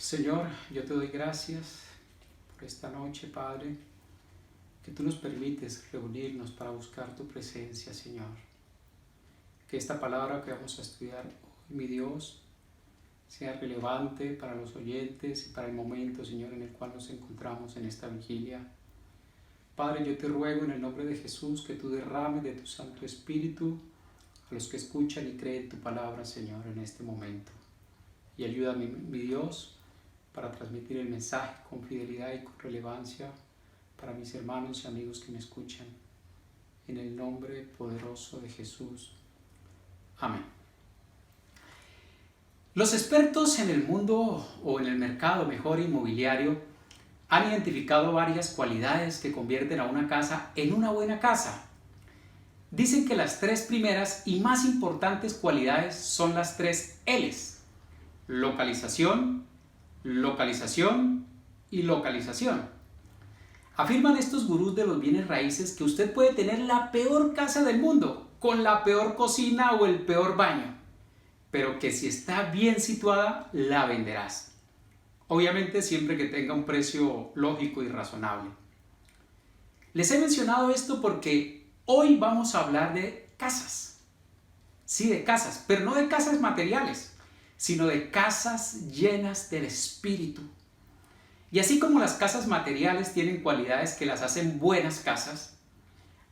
Señor, yo te doy gracias por esta noche, Padre, que tú nos permites reunirnos para buscar tu presencia, Señor. Que esta palabra que vamos a estudiar hoy, mi Dios, sea relevante para los oyentes y para el momento, Señor, en el cual nos encontramos en esta vigilia. Padre, yo te ruego en el nombre de Jesús que tú derrames de tu Santo Espíritu a los que escuchan y creen tu palabra, Señor, en este momento. Y ayúdame, mi Dios, para transmitir el mensaje con fidelidad y con relevancia para mis hermanos y amigos que me escuchan. En el nombre poderoso de Jesús. Amén. Los expertos en el mundo o en el mercado mejor inmobiliario han identificado varias cualidades que convierten a una casa en una buena casa. Dicen que las tres primeras y más importantes cualidades son las tres L's: localización, localización y localización. Afirman estos gurús de los bienes raíces que usted puede tener la peor casa del mundo, con la peor cocina o el peor baño, pero que si está bien situada, la venderás. Obviamente siempre que tenga un precio lógico y razonable. Les he mencionado esto porque hoy vamos a hablar de casas. Sí, de casas, pero no de casas materiales, sino de casas llenas del Espíritu. Y así como las casas materiales tienen cualidades que las hacen buenas casas,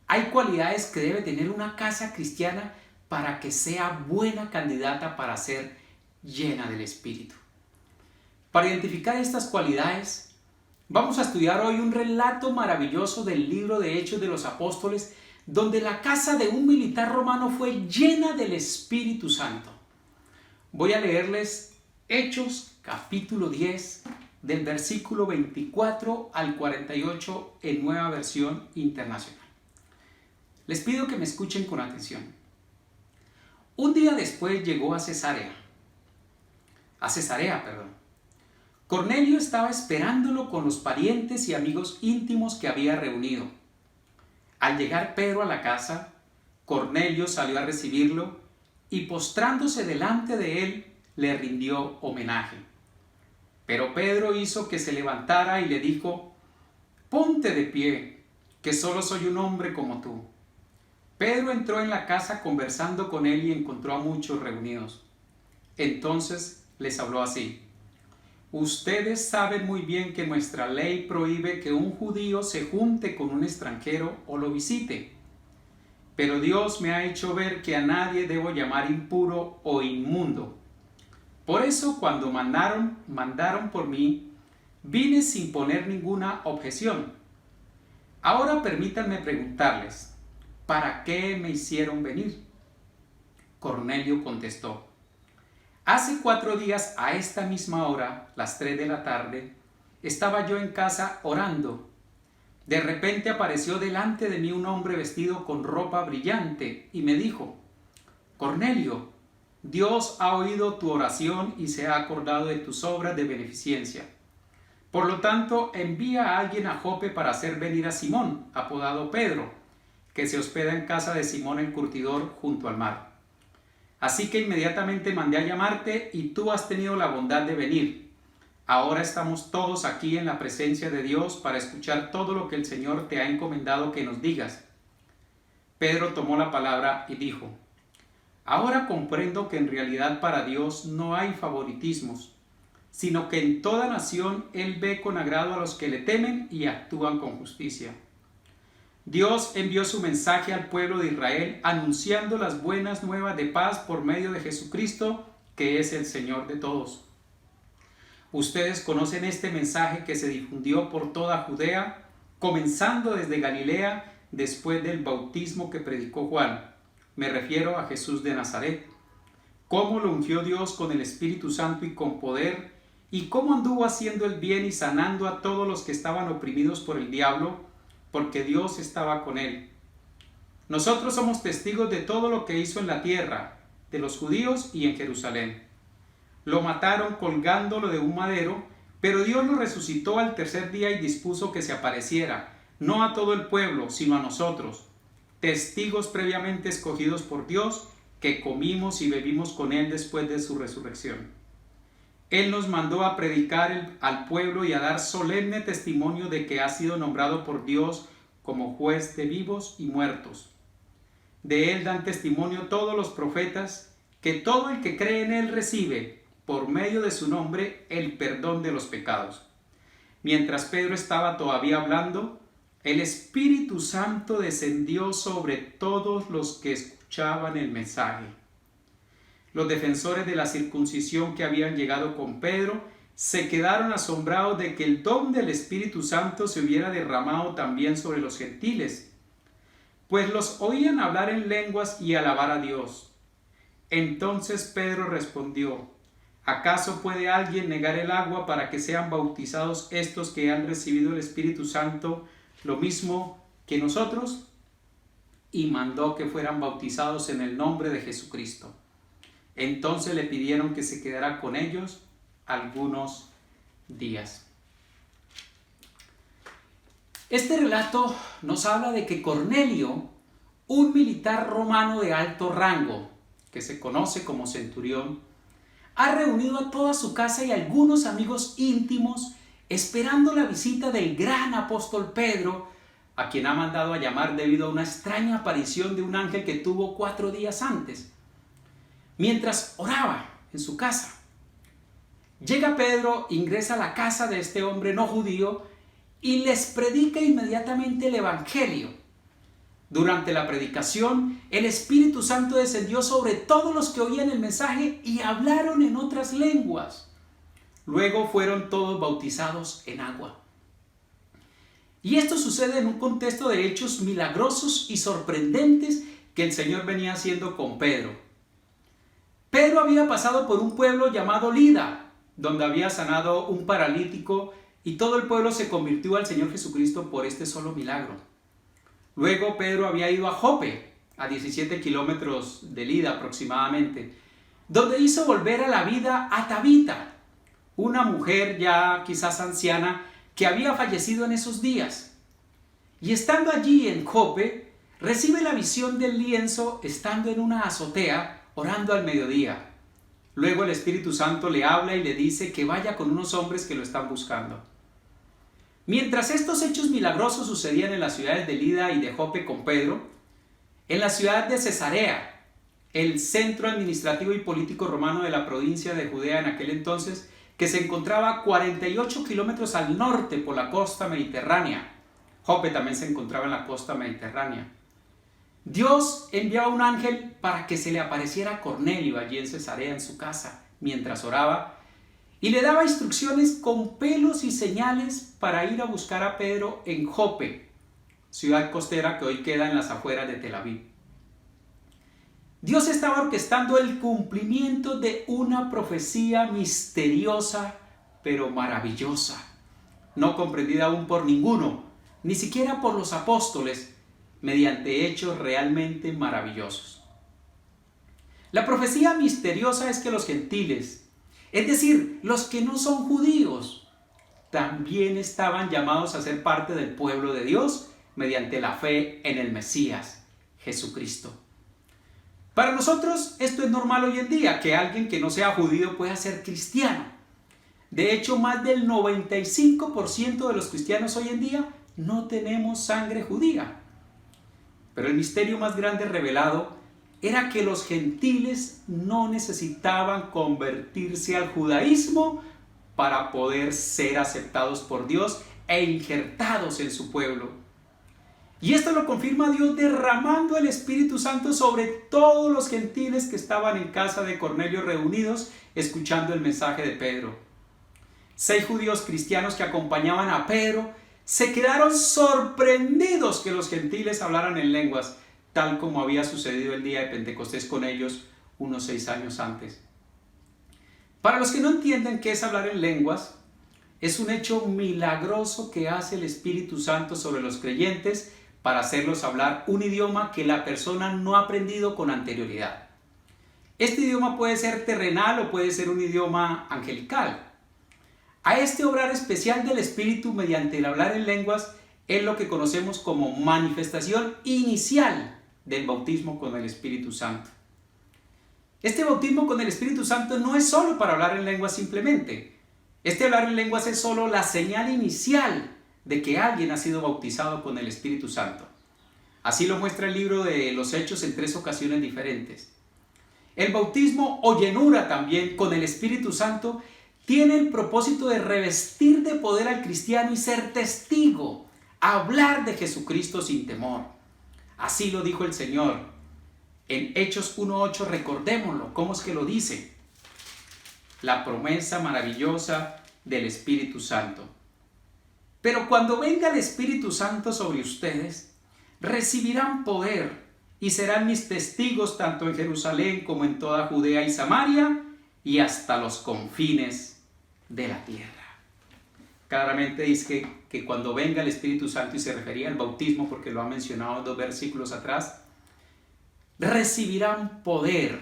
hay cualidades que debe tener una casa cristiana para que sea buena candidata para ser llena del Espíritu. Para identificar estas cualidades, vamos a estudiar hoy un relato maravilloso del libro de Hechos de los Apóstoles, donde la casa de un militar romano fue llena del Espíritu Santo. Voy a leerles Hechos capítulo 10 del versículo 24 al 48 en Nueva Versión Internacional. Les pido que me escuchen con atención. Un día después llegó a Cesarea. Cornelio estaba esperándolo con los parientes y amigos íntimos que había reunido. Al llegar Pedro a la casa, Cornelio salió a recibirlo y postrándose delante de él, le rindió homenaje. Pero Pedro hizo que se levantara y le dijo: «Ponte de pie, que solo soy un hombre como tú». Pedro entró en la casa conversando con él y encontró a muchos reunidos. Entonces les habló así: «Ustedes saben muy bien que nuestra ley prohíbe que un judío se junte con un extranjero o lo visite. Pero Dios me ha hecho ver que a nadie debo llamar impuro o inmundo. Por eso cuando mandaron por mí, vine sin poner ninguna objeción. Ahora permítanme preguntarles, ¿para qué me hicieron venir?». Cornelio contestó: «Hace 4 días a esta misma hora, las 3 de la tarde, estaba yo en casa orando. De repente apareció delante de mí un hombre vestido con ropa brillante y me dijo: Cornelio, Dios ha oído tu oración y se ha acordado de tus obras de beneficencia. Por lo tanto, envía a alguien a Jope para hacer venir a Simón, apodado Pedro, que se hospeda en casa de Simón el curtidor junto al mar. Así que inmediatamente mandé a llamarte y tú has tenido la bondad de venir. Ahora estamos todos aquí en la presencia de Dios para escuchar todo lo que el Señor te ha encomendado que nos digas». Pedro tomó la palabra y dijo: «Ahora comprendo que en realidad para Dios no hay favoritismos, sino que en toda nación Él ve con agrado a los que le temen y actúan con justicia. Dios envió su mensaje al pueblo de Israel anunciando las buenas nuevas de paz por medio de Jesucristo, que es el Señor de todos. Ustedes conocen este mensaje que se difundió por toda Judea, comenzando desde Galilea después del bautismo que predicó Juan. Me refiero a Jesús de Nazaret. Cómo lo ungió Dios con el Espíritu Santo y con poder, y cómo anduvo haciendo el bien y sanando a todos los que estaban oprimidos por el diablo, porque Dios estaba con él. Nosotros somos testigos de todo lo que hizo en la tierra, de los judíos y en Jerusalén. Lo mataron colgándolo de un madero, pero Dios lo resucitó al tercer día y dispuso que se apareciera, no a todo el pueblo, sino a nosotros, testigos previamente escogidos por Dios, que comimos y bebimos con él después de su resurrección. Él nos mandó a predicar al pueblo y a dar solemne testimonio de que ha sido nombrado por Dios como juez de vivos y muertos. De Él dan testimonio todos los profetas, que todo el que cree en Él recibe, por medio de su nombre, el perdón de los pecados. Mientras Pedro estaba todavía hablando, el Espíritu Santo descendió sobre todos los que escuchaban el mensaje. Los defensores de la circuncisión que habían llegado con Pedro se quedaron asombrados de que el don del Espíritu Santo se hubiera derramado también sobre los gentiles, pues los oían hablar en lenguas y alabar a Dios. Entonces Pedro respondió: ¿acaso puede alguien negar el agua para que sean bautizados estos que han recibido el Espíritu Santo lo mismo que nosotros? Y mandó que fueran bautizados en el nombre de Jesucristo. Entonces le pidieron que se quedara con ellos algunos días. Este relato nos habla de que Cornelio, un militar romano de alto rango, que se conoce como centurión, ha reunido a toda su casa y algunos amigos íntimos esperando la visita del gran apóstol Pedro, a quien ha mandado a llamar debido a una extraña aparición de un ángel que tuvo 4 días antes. Mientras oraba en su casa, llega Pedro, ingresa a la casa de este hombre no judío y les predica inmediatamente el evangelio. Durante la predicación, el Espíritu Santo descendió sobre todos los que oían el mensaje y hablaron en otras lenguas. Luego fueron todos bautizados en agua. Y esto sucede en un contexto de hechos milagrosos y sorprendentes que el Señor venía haciendo con Pedro. Pedro había pasado por un pueblo llamado Lida, donde había sanado un paralítico y todo el pueblo se convirtió al Señor Jesucristo por este solo milagro. Luego Pedro había ido a Jope, a 17 kilómetros de Lida aproximadamente, donde hizo volver a la vida a Tabita, una mujer ya quizás anciana que había fallecido en esos días. Y estando allí en Jope, recibe la visión del lienzo estando en una azotea, orando al mediodía. Luego el Espíritu Santo le habla y le dice que vaya con unos hombres que lo están buscando. Mientras estos hechos milagrosos sucedían en las ciudades de Lida y de Jope con Pedro, en la ciudad de Cesarea, el centro administrativo y político romano de la provincia de Judea en aquel entonces, que se encontraba a 48 kilómetros al norte por la costa mediterránea. Jope también se encontraba en la costa mediterránea. Dios enviaba un ángel para que se le apareciera a Cornelio allí en Cesarea en su casa mientras oraba y le daba instrucciones con pelos y señales para ir a buscar a Pedro en Jope, ciudad costera que hoy queda en las afueras de Tel Aviv. Dios estaba orquestando el cumplimiento de una profecía misteriosa pero maravillosa, no comprendida aún por ninguno, ni siquiera por los apóstoles, mediante hechos realmente maravillosos. La profecía misteriosa es que los gentiles, es decir, los que no son judíos, también estaban llamados a ser parte del pueblo de Dios mediante la fe en el Mesías, Jesucristo. Para nosotros esto es normal hoy en día, que alguien que no sea judío pueda ser cristiano. De hecho, más del 95% de los cristianos hoy en día no tenemos sangre judía. Pero el misterio más grande revelado era que los gentiles no necesitaban convertirse al judaísmo para poder ser aceptados por Dios e injertados en su pueblo. Y esto lo confirma Dios derramando el Espíritu Santo sobre todos los gentiles que estaban en casa de Cornelio reunidos escuchando el mensaje de Pedro. 6 judíos cristianos que acompañaban a Pedro se quedaron sorprendidos que los gentiles hablaran en lenguas, tal como había sucedido el día de Pentecostés con ellos unos 6 años antes. Para los que no entienden qué es hablar en lenguas, es un hecho milagroso que hace el Espíritu Santo sobre los creyentes para hacerlos hablar un idioma que la persona no ha aprendido con anterioridad. Este idioma puede ser terrenal o puede ser un idioma angelical. A este obrar especial del Espíritu mediante el hablar en lenguas es lo que conocemos como manifestación inicial del bautismo con el Espíritu Santo. Este bautismo con el Espíritu Santo no es solo para hablar en lenguas simplemente. Este hablar en lenguas es solo la señal inicial de que alguien ha sido bautizado con el Espíritu Santo. Así lo muestra el libro de los Hechos en 3 ocasiones diferentes. El bautismo o llenura también con el Espíritu Santo tiene el propósito de revestir de poder al cristiano y ser testigo, hablar de Jesucristo sin temor. Así lo dijo el Señor. En Hechos 1:8, recordémoslo, ¿cómo es que lo dice? La promesa maravillosa del Espíritu Santo. Pero cuando venga el Espíritu Santo sobre ustedes, recibirán poder y serán mis testigos tanto en Jerusalén como en toda Judea y Samaria y hasta los confines de la tierra. Claramente dice que cuando venga el Espíritu Santo, y se refería al bautismo porque lo ha mencionado 2 versículos atrás, recibirán poder.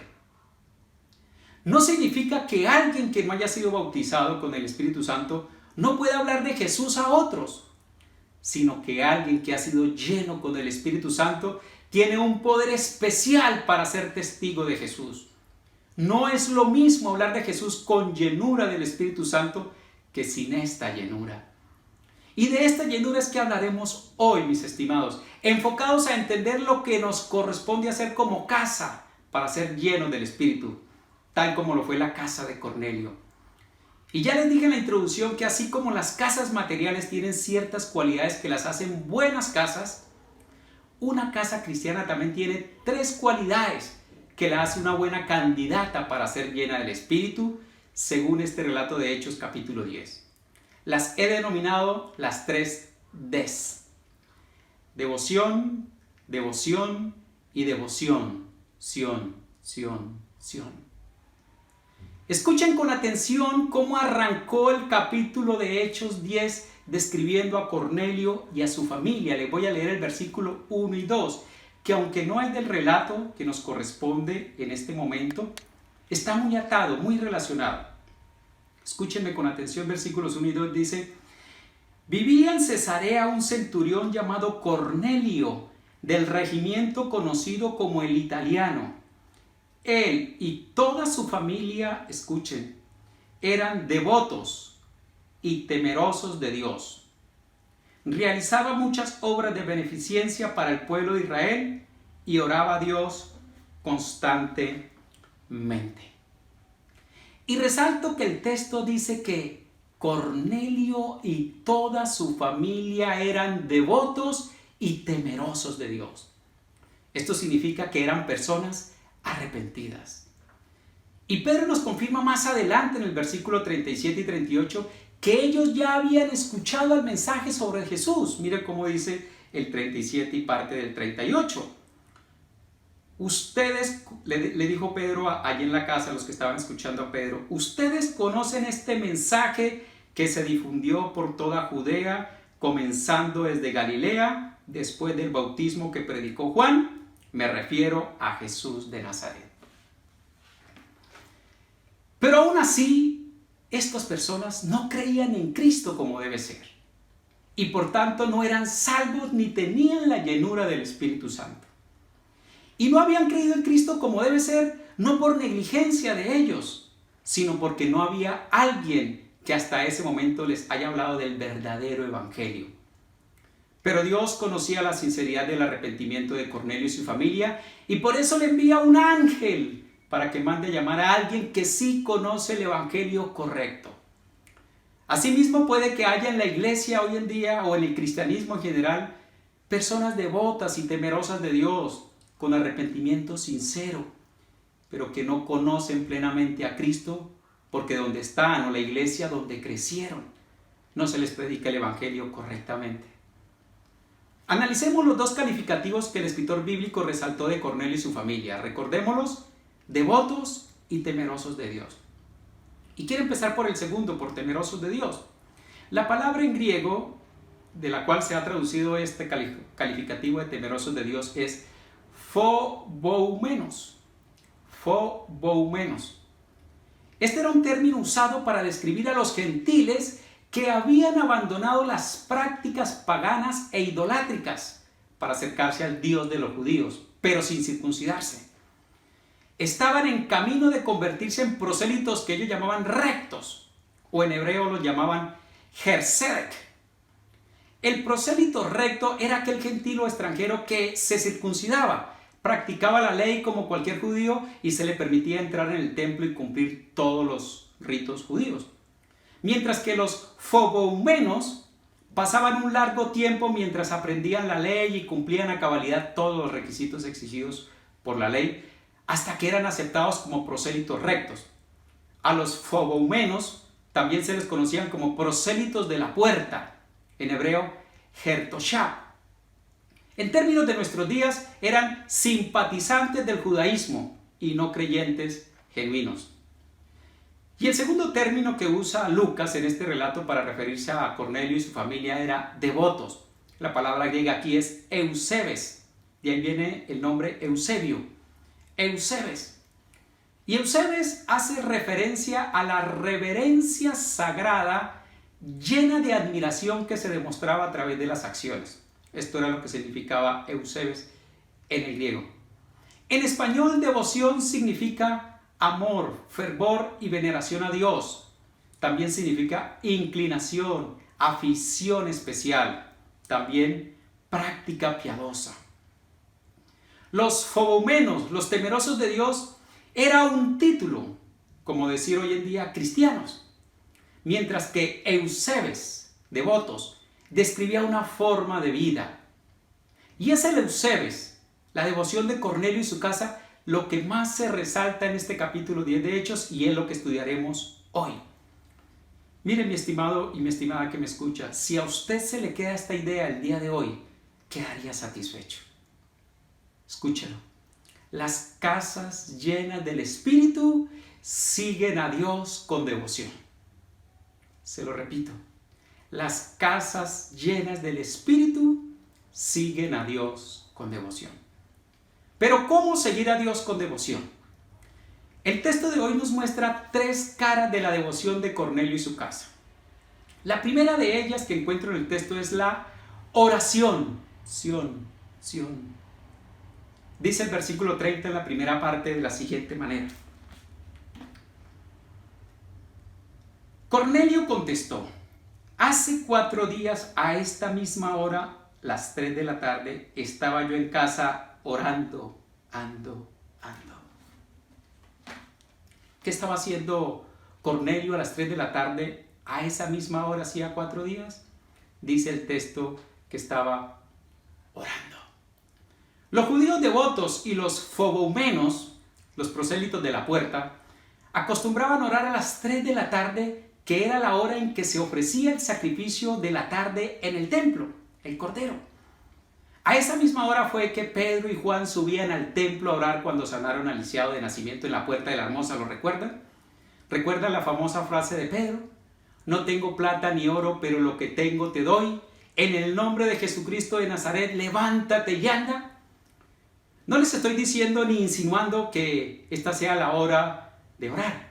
No significa que alguien que no haya sido bautizado con el Espíritu Santo no pueda hablar de Jesús a otros, sino que alguien que ha sido lleno con el Espíritu Santo tiene un poder especial para ser testigo de Jesús. No es lo mismo hablar de Jesús con llenura del Espíritu Santo que sin esta llenura. Y de esta llenura es que hablaremos hoy, mis estimados, enfocados a entender lo que nos corresponde hacer como casa para ser llenos del Espíritu, tal como lo fue la casa de Cornelio. Y ya les dije en la introducción que así como las casas materiales tienen ciertas cualidades que las hacen buenas casas, una casa cristiana también tiene 3 cualidades que la hace una buena candidata para ser llena del Espíritu, según este relato de Hechos capítulo 10. Las he denominado las 3 Ds. Devoción, devoción y devoción. Sion. Escuchen con atención cómo arrancó el capítulo de Hechos 10 describiendo a Cornelio y a su familia. Les voy a leer el versículo 1 y 2, que aunque no es del relato que nos corresponde en este momento, está muy atado, muy relacionado. Escúchenme con atención, versículos 1 y 2 dice: vivía en Cesarea un centurión llamado Cornelio, del regimiento conocido como el Italiano. Él y toda su familia, escuchen, eran devotos y temerosos de Dios. Realizaba muchas obras de beneficencia para el pueblo de Israel y oraba a Dios constantemente. Y resalto que el texto dice que Cornelio y toda su familia eran devotos y temerosos de Dios. Esto significa que eran personas arrepentidas. Y Pedro nos confirma más adelante en el versículo 37 y 38 que ellos ya habían escuchado el mensaje sobre Jesús. Mire cómo dice el 37 y parte del 38. Ustedes, le dijo Pedro allí en la casa a los que estaban escuchando a Pedro, ustedes conocen este mensaje que se difundió por toda Judea, comenzando desde Galilea, después del bautismo que predicó Juan. Me refiero a Jesús de Nazaret. Pero aún así, estas personas no creían en Cristo como debe ser. Y por tanto no eran salvos ni tenían la llenura del Espíritu Santo. Y no habían creído en Cristo como debe ser, no por negligencia de ellos, sino porque no había alguien que hasta ese momento les haya hablado del verdadero evangelio. Pero Dios conocía la sinceridad del arrepentimiento de Cornelio y su familia, y por eso le envía un ángel para que mande llamar a alguien que sí conoce el evangelio correcto. Asimismo, puede que haya en la iglesia hoy en día o en el cristianismo en general personas devotas y temerosas de Dios con arrepentimiento sincero, pero que no conocen plenamente a Cristo porque donde están o la iglesia donde crecieron no se les predica el evangelio correctamente. Analicemos los 2 calificativos que el escritor bíblico resaltó de Cornelio y su familia. Recordémoslos: devotos y temerosos de Dios. Y quiero empezar por el segundo, por temerosos de Dios. La palabra en griego, de la cual se ha traducido este calificativo de temerosos de Dios, es phoboumenos. Phoboumenos. Este era un término usado para describir a los gentiles que habían abandonado las prácticas paganas e idolátricas para acercarse al Dios de los judíos, pero sin circuncidarse. estaban en camino de convertirse en prosélitos que ellos llamaban rectos, o en hebreo los llamaban Gerzedek. El prosélito recto era aquel gentil o extranjero que se circuncidaba, practicaba la ley como cualquier judío y se le permitía entrar en el templo y cumplir todos los ritos judíos. Mientras que los foboumenos pasaban un largo tiempo mientras aprendían la ley y cumplían a cabalidad todos los requisitos exigidos por la ley, hasta que eran aceptados como prosélitos rectos. A los foboumenos también se les conocían como prosélitos de la puerta, en hebreo, Hertoshá. En términos de nuestros días, eran simpatizantes del judaísmo y no creyentes genuinos. Y el segundo término que usa Lucas en este relato para referirse a Cornelio y su familia era devotos. La palabra griega aquí es eusebes, de ahí viene el nombre Eusebio. Eusebes. Y Eusebes hace referencia a la reverencia sagrada llena de admiración que se demostraba a través de las acciones. Esto era lo que significaba Eusebes en el griego. En español, devoción significa amor, fervor y veneración a Dios. También significa inclinación, afición especial. También práctica piadosa. Los foboumenos, los temerosos de Dios, era un título, como decir hoy en día cristianos. Mientras que Eusebes, devotos, describía una forma de vida. Y es el Eusebes, la devoción de Cornelio y su casa, lo que más se resalta en este capítulo 10 de Hechos y es lo que estudiaremos hoy. Mire, mi estimado y mi estimada que me escucha, si a usted se le queda esta idea el día de hoy, quedaría satisfecho. Escúchelo. Las casas llenas del Espíritu siguen a Dios con devoción. Se lo repito. Las casas llenas del Espíritu siguen a Dios con devoción. Pero ¿cómo seguir a Dios con devoción? El texto de hoy nos muestra 3 caras de la devoción de Cornelio y su casa. La primera de ellas que encuentro en el texto es la oración. Sion. Dice el versículo 30 en la primera parte de la siguiente manera. Cornelio contestó: hace 4 días a esta misma hora, las 3 de la tarde, estaba yo en casa orando, ando. ¿Qué estaba haciendo Cornelio a las 3 de la tarde a esa misma hora hacía 4 días? Dice el texto que estaba orando. Los judíos devotos y los foboumenos, los prosélitos de la puerta, acostumbraban orar a las 3 de la tarde, que era la hora en que se ofrecía el sacrificio de la tarde en el templo, el cordero. A esa misma hora fue que Pedro y Juan subían al templo a orar cuando sanaron al lisiado de nacimiento en la puerta de la hermosa. ¿Lo recuerdan? ¿Recuerdan la famosa frase de Pedro? No tengo plata ni oro, pero lo que tengo te doy. En el nombre de Jesucristo de Nazaret, levántate y anda. No les estoy diciendo ni insinuando que esta sea la hora de orar,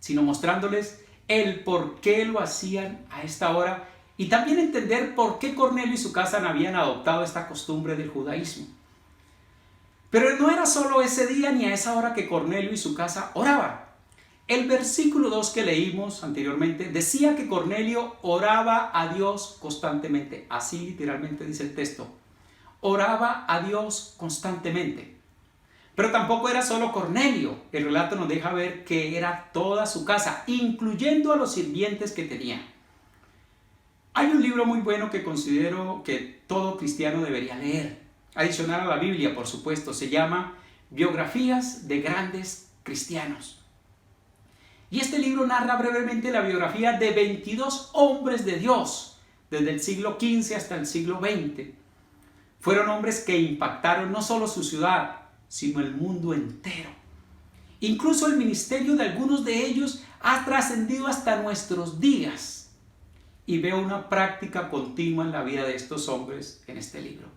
sino mostrándoles el por qué lo hacían a esta hora y también entender por qué Cornelio y su casa habían adoptado esta costumbre del judaísmo. Pero no era solo ese día ni a esa hora que Cornelio y su casa oraban. El versículo 2 que leímos anteriormente decía que Cornelio oraba a Dios constantemente. Así literalmente dice el texto. Oraba a Dios constantemente. Pero tampoco era solo Cornelio. El relato nos deja ver que era toda su casa, incluyendo a los sirvientes que tenía. Hay un libro muy bueno que considero que todo cristiano debería leer. Adicional a la Biblia, por supuesto. Se llama Biografías de Grandes Cristianos. Y este libro narra brevemente la biografía de 22 hombres de Dios, desde el siglo XV hasta el siglo XX. Fueron hombres que impactaron no solo su ciudad, sino el mundo entero. Incluso el ministerio de algunos de ellos ha trascendido hasta nuestros días. Y veo una práctica continua en la vida de estos hombres en este libro.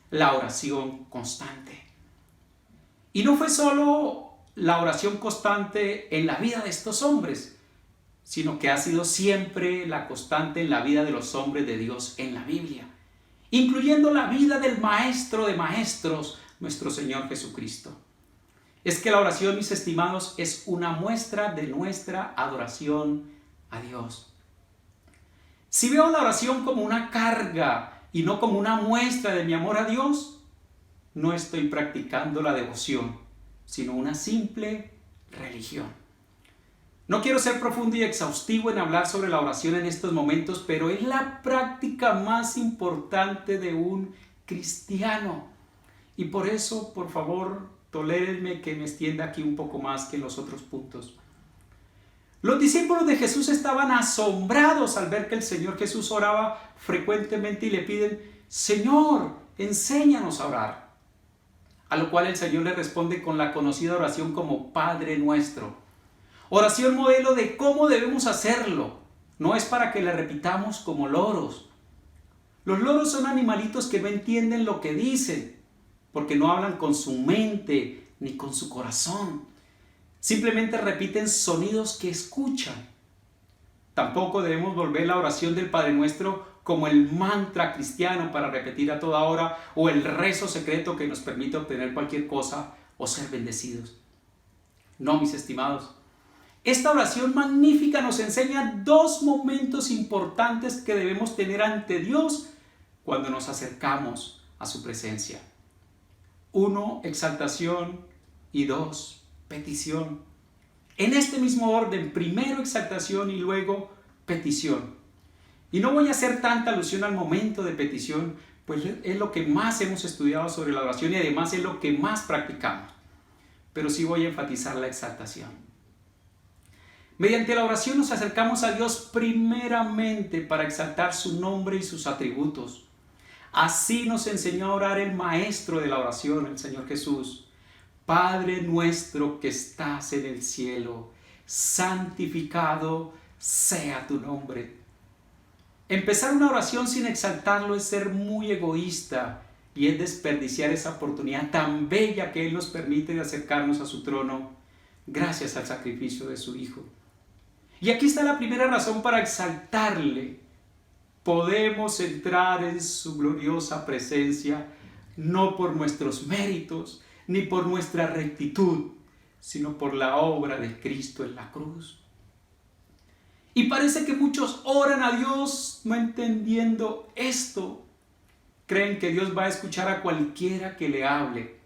La oración constante. Y no fue solo la oración constante en la vida de estos hombres, sino que ha sido siempre la constante en la vida de los hombres de Dios en la Biblia, incluyendo la vida del Maestro de Maestros, nuestro Señor Jesucristo. Es que la oración, mis estimados, es una muestra de nuestra adoración a Dios. Si veo la oración como una carga y no como una muestra de mi amor a Dios, no estoy practicando la devoción, sino una simple religión. No quiero ser profundo y exhaustivo en hablar sobre la oración en estos momentos, pero es la práctica más importante de un cristiano. Y por eso, por favor, tolérenme que me extienda aquí un poco más que en los otros puntos. Los discípulos de Jesús estaban asombrados al ver que el Señor Jesús oraba frecuentemente y le piden: Señor, enséñanos a orar. A lo cual el Señor le responde con la conocida oración como Padre Nuestro. Oración modelo de cómo debemos hacerlo. No es para que la repitamos como loros. Los loros son animalitos que no entienden lo que dicen, porque no hablan con su mente ni con su corazón. Simplemente repiten sonidos que escuchan. Tampoco debemos volver la oración del Padre Nuestro como el mantra cristiano para repetir a toda hora, o el rezo secreto que nos permite obtener cualquier cosa o ser bendecidos. No, mis estimados. Esta oración magnífica nos enseña dos momentos importantes que debemos tener ante Dios cuando nos acercamos a su presencia. 1, exaltación, y 2, petición. En este mismo orden, primero exaltación y luego petición. Y no voy a hacer tanta alusión al momento de petición, pues es lo que más hemos estudiado sobre la oración y además es lo que más practicamos. Pero sí voy a enfatizar la exaltación. Mediante la oración nos acercamos a Dios primeramente para exaltar su nombre y sus atributos. Así nos enseñó a orar el maestro de la oración, el Señor Jesús. Padre nuestro que estás en el cielo, santificado sea tu nombre. Empezar una oración sin exaltarlo es ser muy egoísta y es desperdiciar esa oportunidad tan bella que Él nos permite de acercarnos a su trono gracias al sacrificio de su Hijo. Y aquí está la primera razón para exaltarle. Podemos entrar en su gloriosa presencia no por nuestros méritos ni por nuestra rectitud, sino por la obra de Cristo en la cruz. Y parece que muchos oran a Dios no entendiendo esto. Creen que Dios va a escuchar a cualquiera que le hable.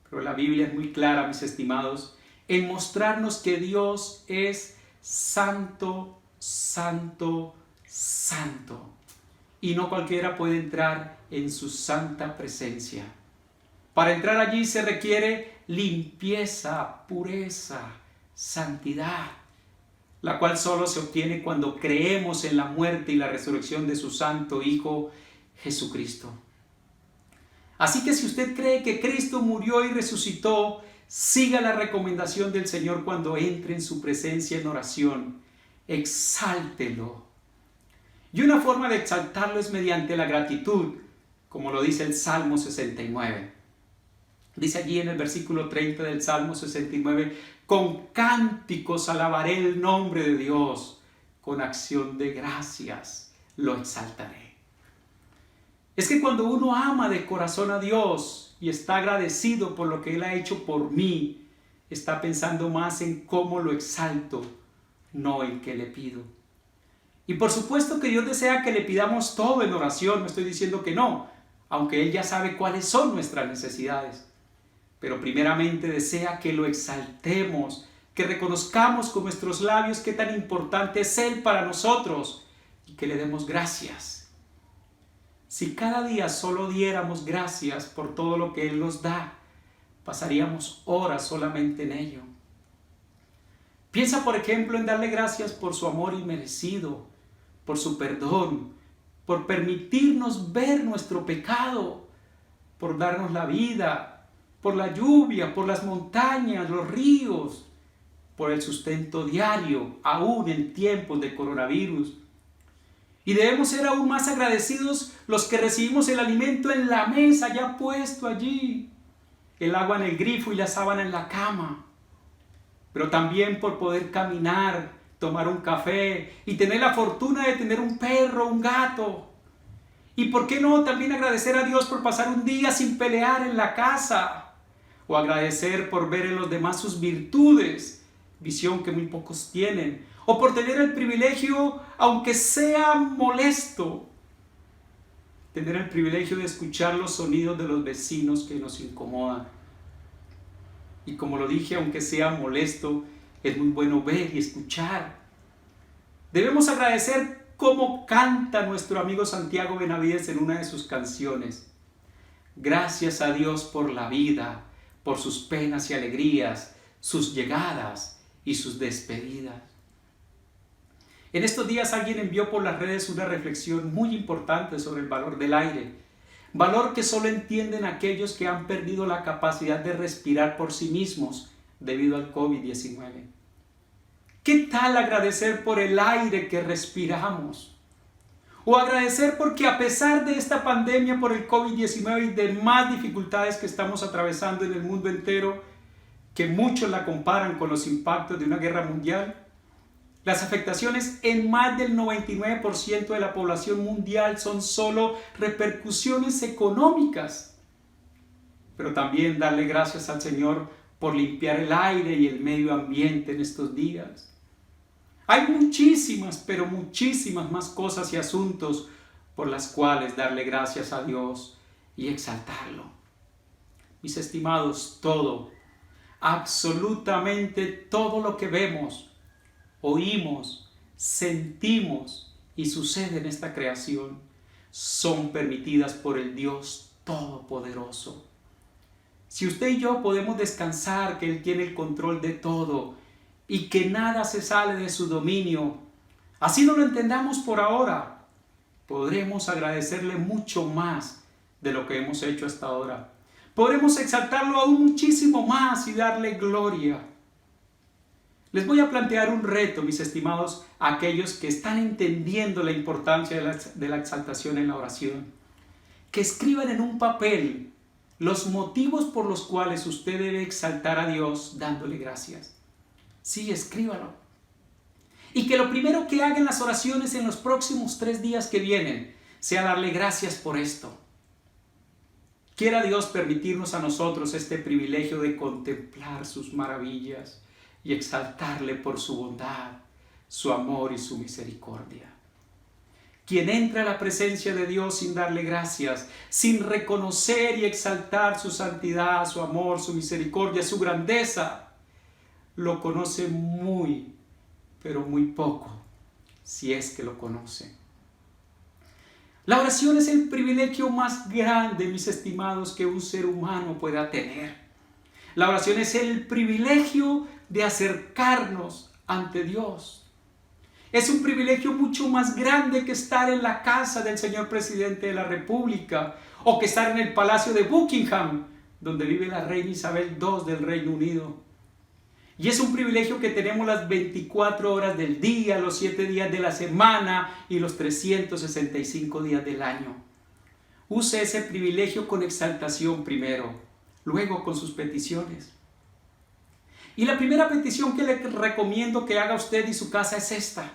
Pero la Biblia es muy clara, mis estimados, en mostrarnos que Dios es santo, santo, santo. Y no cualquiera puede entrar en su santa presencia. Para entrar allí se requiere limpieza, pureza, santidad, la cual solo se obtiene cuando creemos en la muerte y la resurrección de su santo Hijo Jesucristo. Así que si usted cree que Cristo murió y resucitó, siga la recomendación del Señor cuando entre en su presencia en oración. Exáltelo. Y una forma de exaltarlo es mediante la gratitud, como lo dice el Salmo 69. Dice allí en el versículo 30 del Salmo 69, con cánticos alabaré el nombre de Dios, con acción de gracias lo exaltaré. Es que cuando uno ama de corazón a Dios y está agradecido por lo que Él ha hecho por mí, está pensando más en cómo lo exalto, no en qué le pido. Y por supuesto que Dios desea que le pidamos todo en oración, no estoy diciendo que no, aunque Él ya sabe cuáles son nuestras necesidades. Pero primeramente desea que lo exaltemos, que reconozcamos con nuestros labios qué tan importante es Él para nosotros y que le demos gracias. Si cada día solo diéramos gracias por todo lo que Él nos da, pasaríamos horas solamente en ello. Piensa, por ejemplo, en darle gracias por su amor inmerecido, por su perdón, por permitirnos ver nuestro pecado, por darnos la vida, por la lluvia, por las montañas, los ríos, por el sustento diario, aún en tiempos de coronavirus. Y debemos ser aún más agradecidos los que recibimos el alimento en la mesa ya puesto allí, el agua en el grifo y la sábana en la cama, pero también por poder caminar, tomar un café y tener la fortuna de tener un perro, un gato. Y por qué no también agradecer a Dios por pasar un día sin pelear en la casa, o agradecer por ver en los demás sus virtudes, visión que muy pocos tienen, o por tener el privilegio, aunque sea molesto, tener el privilegio de escuchar los sonidos de los vecinos que nos incomodan. Y como lo dije, aunque sea molesto, es muy bueno ver y escuchar. Debemos agradecer como canta nuestro amigo Santiago Benavides en una de sus canciones. Gracias a Dios por la vida, por sus penas y alegrías, sus llegadas y sus despedidas. En estos días alguien envió por las redes una reflexión muy importante sobre el valor del aire, valor que solo entienden aquellos que han perdido la capacidad de respirar por sí mismos debido al COVID-19. ¿Qué tal agradecer por el aire que respiramos? O agradecer porque a pesar de esta pandemia por el COVID-19 y de más dificultades que estamos atravesando en el mundo entero, que muchos la comparan con los impactos de una guerra mundial, las afectaciones en más del 99% de la población mundial son solo repercusiones económicas. Pero también darle gracias al Señor por limpiar el aire y el medio ambiente en estos días. Hay muchísimas, pero muchísimas más cosas y asuntos por las cuales darle gracias a Dios y exaltarlo. Mis estimados, todo, absolutamente todo lo que vemos, oímos, sentimos y sucede en esta creación son permitidas por el Dios Todopoderoso. Si usted y yo podemos descansar que Él tiene el control de todo y que nada se sale de su dominio, así no lo entendamos por ahora, podremos agradecerle mucho más de lo que hemos hecho hasta ahora. Podremos exaltarlo aún muchísimo más y darle gloria. Les voy a plantear un reto, mis estimados, a aquellos que están entendiendo la importancia de la exaltación en la oración. Que escriban en un papel los motivos por los cuales usted debe exaltar a Dios dándole gracias. Sí, escríbalo. Y que lo primero que haga en las oraciones en los próximos 3 días que vienen sea darle gracias por esto. Quiera Dios permitirnos a nosotros este privilegio de contemplar sus maravillas y exaltarle por su bondad, su amor y su misericordia. Quien entra a la presencia de Dios sin darle gracias, sin reconocer y exaltar su santidad, su amor, su misericordia, su grandeza, lo conoce muy, pero muy poco, si es que lo conoce. La oración es el privilegio más grande, mis estimados, que un ser humano pueda tener. La oración es el privilegio de acercarnos ante Dios. Es un privilegio mucho más grande que estar en la casa del señor presidente de la República o que estar en el palacio de Buckingham, donde vive la reina Isabel II del Reino Unido. Y es un privilegio que tenemos las 24 horas del día, los 7 días de la semana y los 365 días del año. Use ese privilegio con exaltación primero, luego con sus peticiones. Y la primera petición que le recomiendo que haga usted y su casa es esta.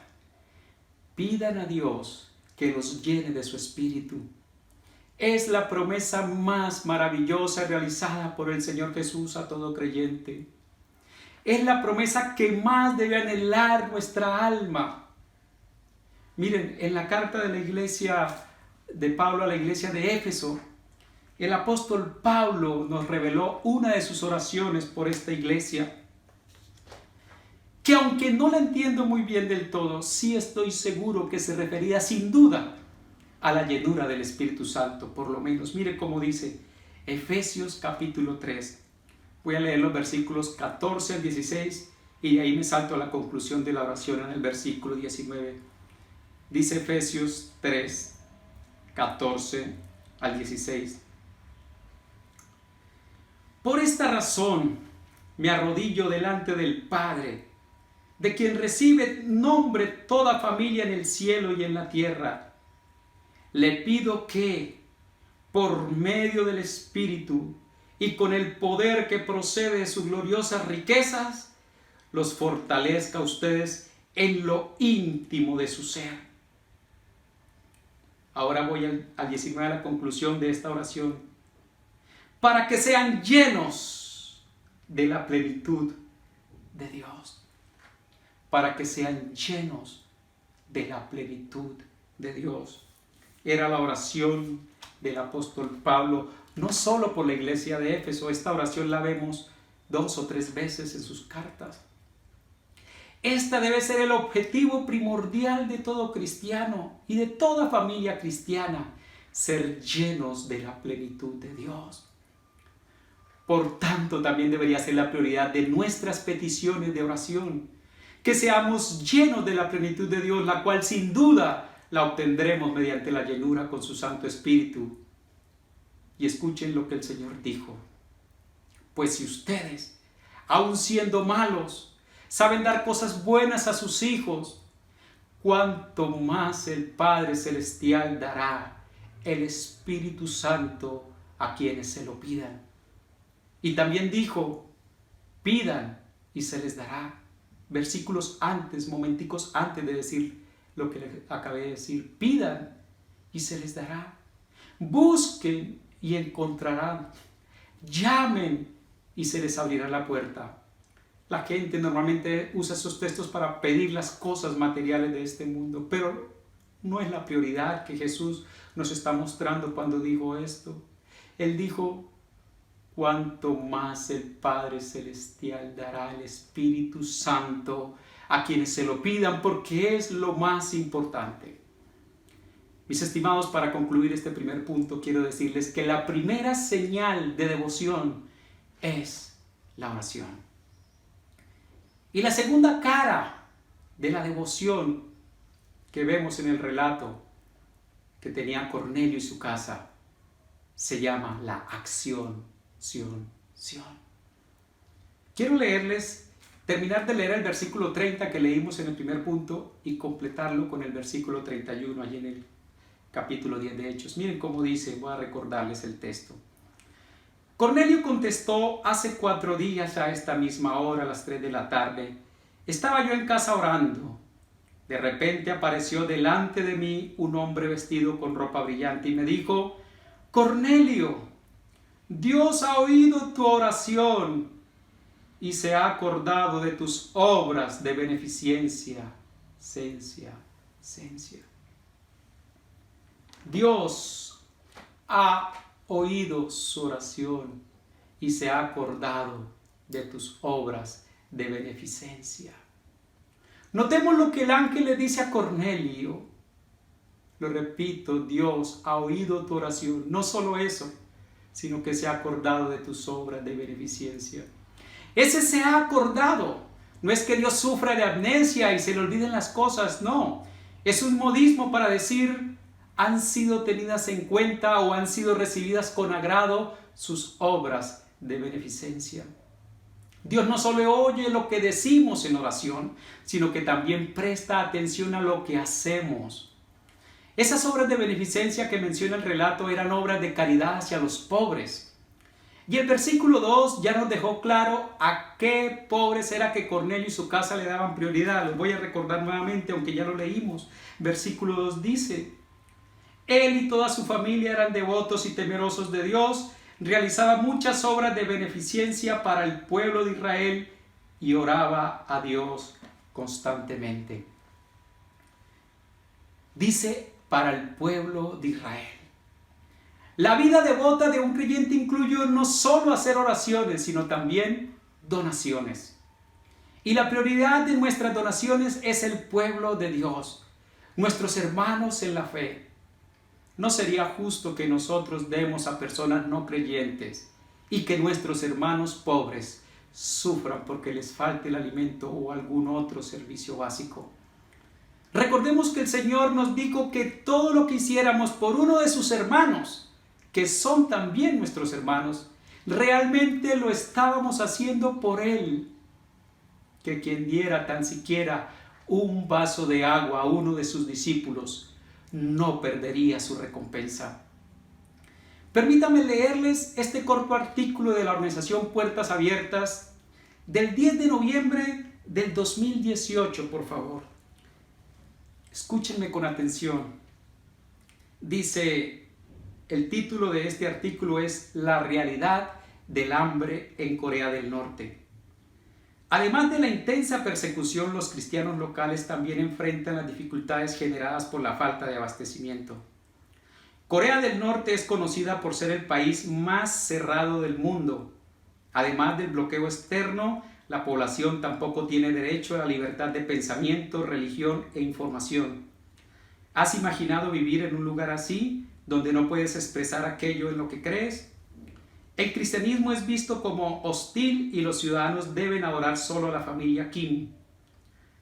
Pidan a Dios que los llene de su espíritu. Es la promesa más maravillosa realizada por el Señor Jesús a todo creyente. Es la promesa que más debe anhelar nuestra alma. Miren, en la carta de la iglesia de Pablo a la iglesia de Éfeso, el apóstol Pablo nos reveló una de sus oraciones por esta iglesia, que aunque no la entiendo muy bien del todo, sí estoy seguro que se refería sin duda a la llenura del Espíritu Santo, por lo menos. Mire cómo dice Efesios capítulo 3. Voy a leer los versículos 14 al 16 y de ahí me salto a la conclusión de la oración en el versículo 19. Dice Efesios 3, 14 al 16. Por esta razón me arrodillo delante del Padre, de quien recibe nombre toda familia en el cielo y en la tierra. Le pido que, por medio del Espíritu y con el poder que procede de sus gloriosas riquezas, los fortalezca a ustedes en lo íntimo de su ser. Ahora voy al 19, a la conclusión de esta oración. Para que sean llenos de la plenitud de Dios, para que sean llenos de la plenitud de Dios. Era la oración del apóstol Pablo, no solo por la iglesia de Éfeso. Esta oración la vemos 2 o 3 veces en sus cartas. Esta debe ser el objetivo primordial de todo cristiano y de toda familia cristiana, ser llenos de la plenitud de Dios. Por tanto, también debería ser la prioridad de nuestras peticiones de oración, que seamos llenos de la plenitud de Dios, la cual sin duda la obtendremos mediante la llenura con su Santo Espíritu. Y escuchen lo que el Señor dijo: pues si ustedes, aun siendo malos, saben dar cosas buenas a sus hijos, cuánto más el Padre Celestial dará el Espíritu Santo a quienes se lo pidan. Y también dijo: pidan y se les dará. Versículos antes, momenticos antes de decir lo que les acabé de decir. Pidan y se les dará. Busquen y encontrarán. Llamen y se les abrirá la puerta. La gente normalmente usa esos textos para pedir las cosas materiales de este mundo, pero no es la prioridad que Jesús nos está mostrando cuando dijo esto. Él dijo: cuanto más el Padre Celestial dará el Espíritu Santo a quienes se lo pidan, porque es lo más importante. Mis estimados, para concluir este primer punto, quiero decirles que la primera señal de devoción es la oración. Y la segunda cara de la devoción que vemos en el relato que tenía Cornelio y su casa se llama la acción. Quiero terminar de leer el versículo 30 que leímos en el primer punto y completarlo con el versículo 31 allí en el capítulo 10 de Hechos. Miren cómo dice, voy a recordarles el texto. Cornelio contestó: hace 4 días a esta misma hora, a las 3 de la tarde, estaba yo en casa orando. De repente apareció delante de mí un hombre vestido con ropa brillante y me dijo: Cornelio, Dios ha oído tu oración y se ha acordado de tus obras de beneficencia. Dios ha oído su oración y se ha acordado de tus obras de beneficencia. Notemos lo que el ángel le dice a Cornelio. Lo repito, Dios ha oído tu oración. No solo eso, sino que se ha acordado de tus obras de beneficencia. Ese se ha acordado. No es que Dios sufra de amnesia y se le olviden las cosas, no. Es un modismo para decir: han sido tenidas en cuenta o han sido recibidas con agrado sus obras de beneficencia. Dios no solo oye lo que decimos en oración, sino que también presta atención a lo que hacemos. Esas obras de beneficencia que menciona el relato eran obras de caridad hacia los pobres. Y el versículo 2 ya nos dejó claro a qué pobres era que Cornelio y su casa le daban prioridad. Los voy a recordar nuevamente, aunque ya lo leímos. Versículo 2 dice: él y toda su familia eran devotos y temerosos de Dios, realizaba muchas obras de beneficencia para el pueblo de Israel y oraba a Dios constantemente. Dice: para el pueblo de Israel. La vida devota de un creyente incluye no solo hacer oraciones, sino también donaciones. Y la prioridad de nuestras donaciones es el pueblo de Dios, nuestros hermanos en la fe. No sería justo que nosotros demos a personas no creyentes y que nuestros hermanos pobres sufran porque les falte el alimento o algún otro servicio básico. Recordemos que el Señor nos dijo que todo lo que hiciéramos por uno de sus hermanos, que son también nuestros hermanos, realmente lo estábamos haciendo por Él. Que quien diera tan siquiera un vaso de agua a uno de sus discípulos no perdería su recompensa. Permítanme leerles este corto artículo de la organización Puertas Abiertas del 10 de noviembre del 2018, por favor. Escúchenme con atención. Dice, el título de este artículo es: la realidad del hambre en Corea del Norte. Además de la intensa persecución, los cristianos locales también enfrentan las dificultades generadas por la falta de abastecimiento. Corea del Norte es conocida por ser el país más cerrado del mundo. Además del bloqueo externo, la población tampoco tiene derecho a la libertad de pensamiento, religión e información. ¿Has imaginado vivir en un lugar así, donde no puedes expresar aquello en lo que crees? El cristianismo es visto como hostil y los ciudadanos deben adorar solo a la familia Kim.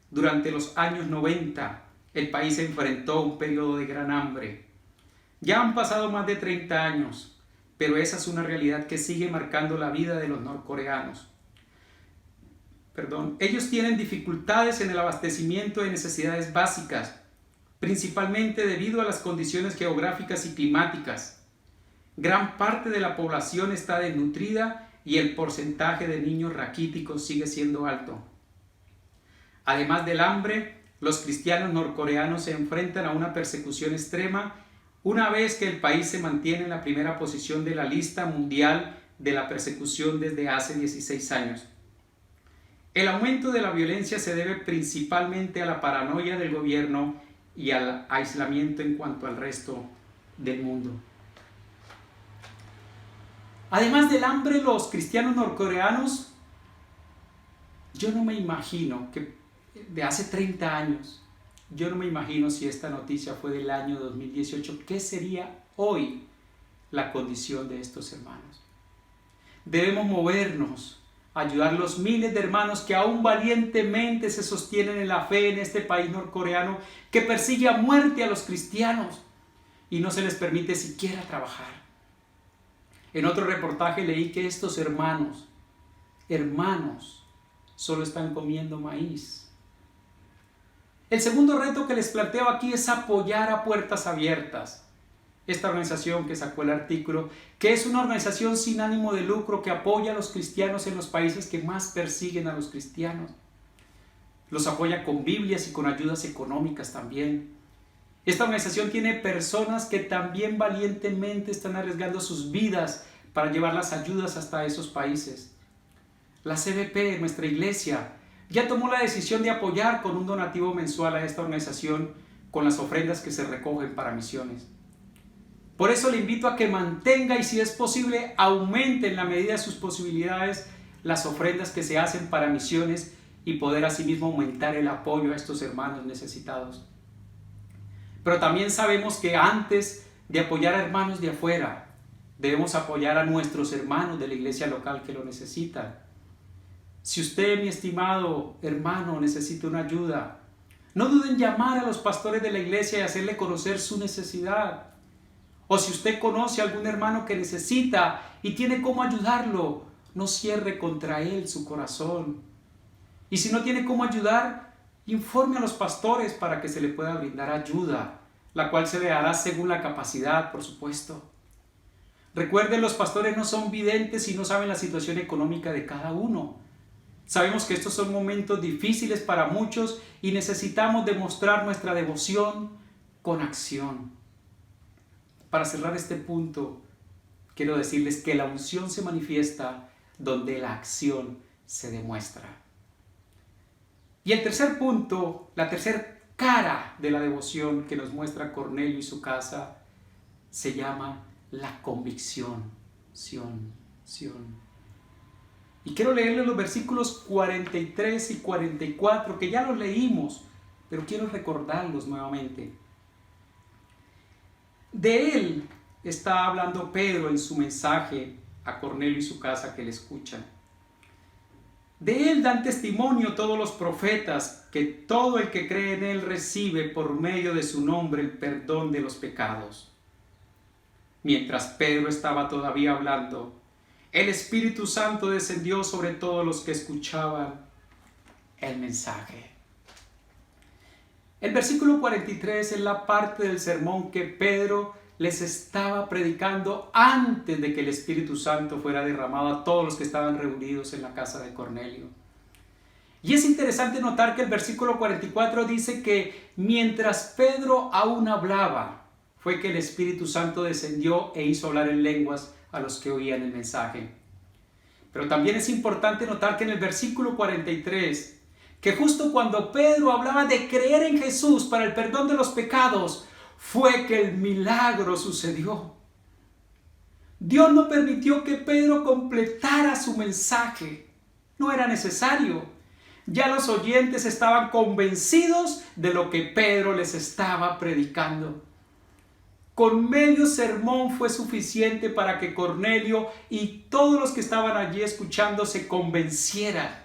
Durante los años 90, el país enfrentó un periodo de gran hambre. Ya han pasado más de 30 años, pero esa es una realidad que sigue marcando la vida de los norcoreanos. Ellos tienen dificultades en el abastecimiento de necesidades básicas, principalmente debido a las condiciones geográficas y climáticas. Gran parte de la población está desnutrida y el porcentaje de niños raquíticos sigue siendo alto. Además del hambre, los cristianos norcoreanos se enfrentan a una persecución extrema una vez que el país se mantiene en la primera posición de la lista mundial de la persecución desde hace 16 años. El aumento de la violencia se debe principalmente a la paranoia del gobierno y al aislamiento en cuanto al resto del mundo. Además del hambre, los cristianos norcoreanos, yo no me imagino que de hace 30 años, yo no me imagino si esta noticia fue del año 2018, ¿qué sería hoy la condición de estos hermanos? Debemos movernos, ayudar a los miles de hermanos que aún valientemente se sostienen en la fe en este país norcoreano que persigue a muerte a los cristianos y no se les permite siquiera trabajar. En otro reportaje leí que estos hermanos, solo están comiendo maíz. El segundo reto que les planteo aquí es apoyar a Puertas Abiertas. Esta organización que sacó el artículo, que es una organización sin ánimo de lucro que apoya a los cristianos en los países que más persiguen a los cristianos. Los apoya con Biblias y con ayudas económicas también. Esta organización tiene personas que también valientemente están arriesgando sus vidas para llevar las ayudas hasta esos países. La CBP, nuestra iglesia, ya tomó la decisión de apoyar con un donativo mensual a esta organización con las ofrendas que se recogen para misiones. Por eso le invito a que mantenga y si es posible aumente en la medida de sus posibilidades las ofrendas que se hacen para misiones y poder asimismo aumentar el apoyo a estos hermanos necesitados. Pero también sabemos que antes de apoyar a hermanos de afuera, debemos apoyar a nuestros hermanos de la iglesia local que lo necesitan. Si usted, mi estimado hermano, necesita una ayuda, no duden en llamar a los pastores de la iglesia y hacerle conocer su necesidad. O si usted conoce a algún hermano que necesita y tiene cómo ayudarlo, no cierre contra él su corazón. Y si no tiene cómo ayudar, informe a los pastores para que se le pueda brindar ayuda, la cual se le dará según la capacidad, por supuesto. Recuerden, los pastores no son videntes y no saben la situación económica de cada uno. Sabemos que estos son momentos difíciles para muchos y necesitamos demostrar nuestra devoción con acción. Para cerrar este punto, quiero decirles que la unción se manifiesta donde la acción se demuestra. Y el tercer punto, la tercera cara de la devoción que nos muestra Cornelio y su casa, se llama la convicción. Y quiero leerles los versículos 43 y 44, que ya los leímos, pero quiero recordarlos nuevamente. De él está hablando Pedro en su mensaje a Cornelio y su casa que le escuchan. De él dan testimonio todos los profetas que todo el que cree en él recibe por medio de su nombre el perdón de los pecados. Mientras Pedro estaba todavía hablando, el Espíritu Santo descendió sobre todos los que escuchaban el mensaje. El versículo 43 es la parte del sermón que Pedro les estaba predicando antes de que el Espíritu Santo fuera derramado a todos los que estaban reunidos en la casa de Cornelio. Y es interesante notar que el versículo 44 dice que mientras Pedro aún hablaba, fue que el Espíritu Santo descendió e hizo hablar en lenguas a los que oían el mensaje. Pero también es importante notar que en el versículo 43, que justo cuando Pedro hablaba de creer en Jesús para el perdón de los pecados, fue que el milagro sucedió. Dios no permitió que Pedro completara su mensaje. No era necesario. Ya los oyentes estaban convencidos de lo que Pedro les estaba predicando. Con medio sermón fue suficiente para que Cornelio y todos los que estaban allí escuchando se convencieran.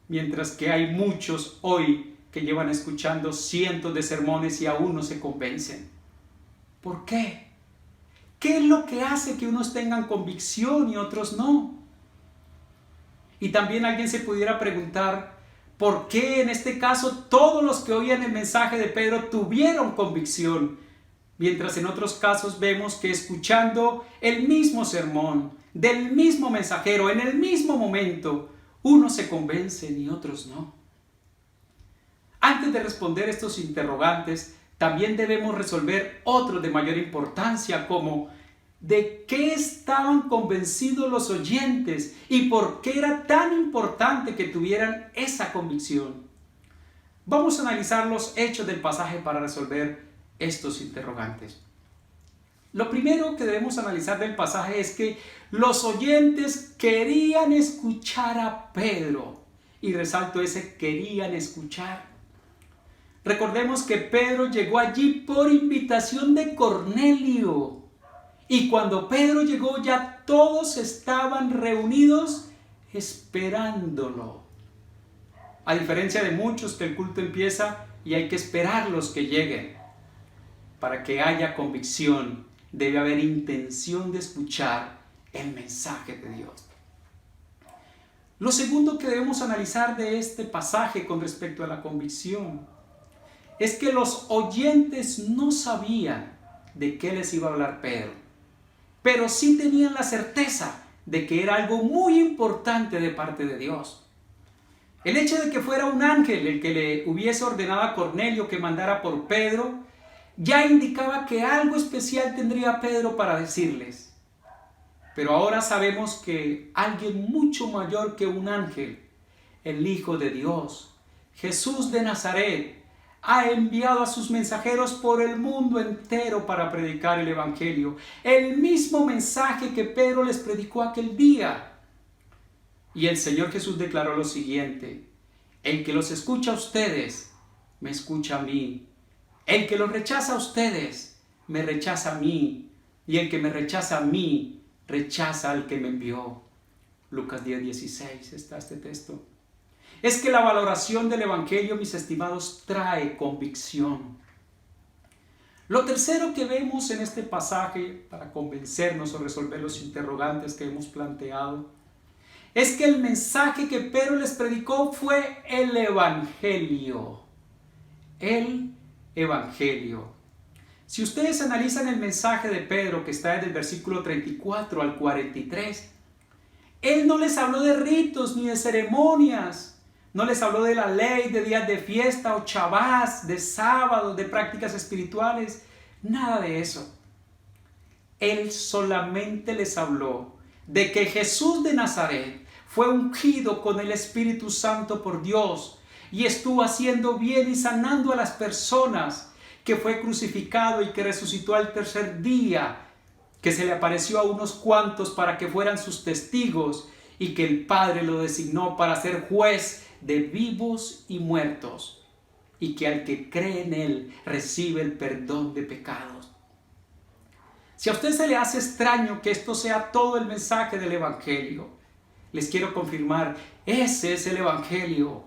Mientras que hay muchos hoy que llevan escuchando cientos de sermones y aún no se convencen. ¿Por qué? ¿Qué es lo que hace que unos tengan convicción y otros no? Y también alguien se pudiera preguntar, ¿por qué en este caso todos los que oían el mensaje de Pedro tuvieron convicción? Mientras en otros casos vemos que escuchando el mismo sermón, del mismo mensajero, en el mismo momento, unos se convencen y otros no. Antes de responder estos interrogantes, también debemos resolver otros de mayor importancia, como ¿de qué estaban convencidos los oyentes y por qué era tan importante que tuvieran esa convicción? Vamos a analizar los hechos del pasaje para resolver estos interrogantes. Lo primero que debemos analizar del pasaje es que los oyentes querían escuchar a Pedro, y resalto ese querían escuchar. Recordemos que Pedro llegó allí por invitación de Cornelio, y cuando Pedro llegó ya todos estaban reunidos esperándolo. A diferencia de muchos que el culto empieza y hay que esperarlos que lleguen. Para que haya convicción, debe haber intención de escuchar el mensaje de Dios. Lo segundo que debemos analizar de este pasaje con respecto a la convicción es que los oyentes no sabían de qué les iba a hablar Pedro, pero sí tenían la certeza de que era algo muy importante de parte de Dios. El hecho de que fuera un ángel el que le hubiese ordenado a Cornelio que mandara por Pedro, ya indicaba que algo especial tendría Pedro para decirles. Pero ahora sabemos que alguien mucho mayor que un ángel, el Hijo de Dios, Jesús de Nazaret, ha enviado a sus mensajeros por el mundo entero para predicar el Evangelio. El mismo mensaje que Pedro les predicó aquel día. Y el Señor Jesús declaró lo siguiente: el que los escucha a ustedes, me escucha a mí. El que los rechaza a ustedes, me rechaza a mí. Y el que me rechaza a mí, rechaza al que me envió. Lucas 10:16 está este texto. Es que la valoración del Evangelio, mis estimados, trae convicción. Lo tercero que vemos en este pasaje, para convencernos o resolver los interrogantes que hemos planteado, es que el mensaje que Pedro les predicó fue el Evangelio. El Evangelio. Si ustedes analizan el mensaje de Pedro, que está desde el versículo 34 al 43, él no les habló de ritos ni de ceremonias, no les habló de la ley, de días de fiesta o chabás, de sábados, de prácticas espirituales, nada de eso. Él solamente les habló de que Jesús de Nazaret fue ungido con el Espíritu Santo por Dios y estuvo haciendo bien y sanando a las personas, que fue crucificado y que resucitó al tercer día, que se le apareció a unos cuantos para que fueran sus testigos y que el Padre lo designó para ser juez de vivos y muertos, y que al que cree en él recibe el perdón de pecados. Si a usted se le hace extraño que esto sea todo el mensaje del Evangelio, les quiero confirmar, ese es el Evangelio.